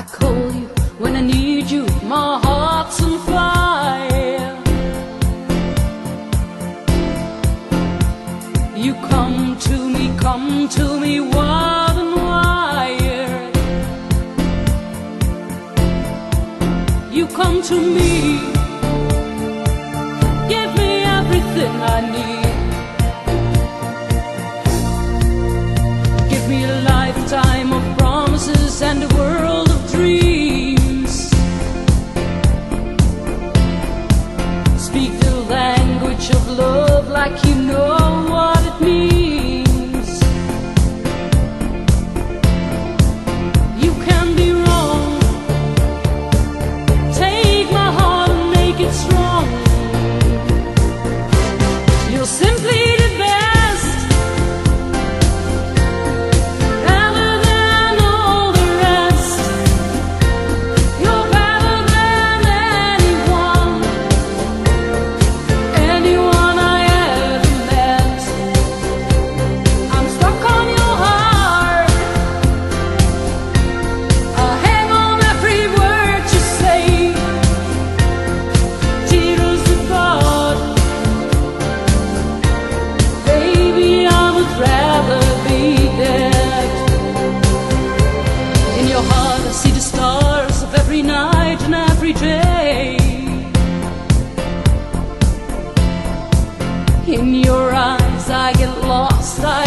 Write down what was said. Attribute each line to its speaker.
Speaker 1: I call you when I need you, my heart's on fire. You come to me wild and wired. You come to me, give me everything I need. Give me a lifetime of promises and a world of dreams. Speak the language of love like you know what it means. You can be wrong, take my heart and make it strong. You're simply the best, better than all the rest. You're better than anyone, anyone I ever met. I'm stuck on your heart, I hang on every word you say. Tears of God, baby, I would rather be dead. In your heart I see the stars of every night and every day. In your eyes I get lost, I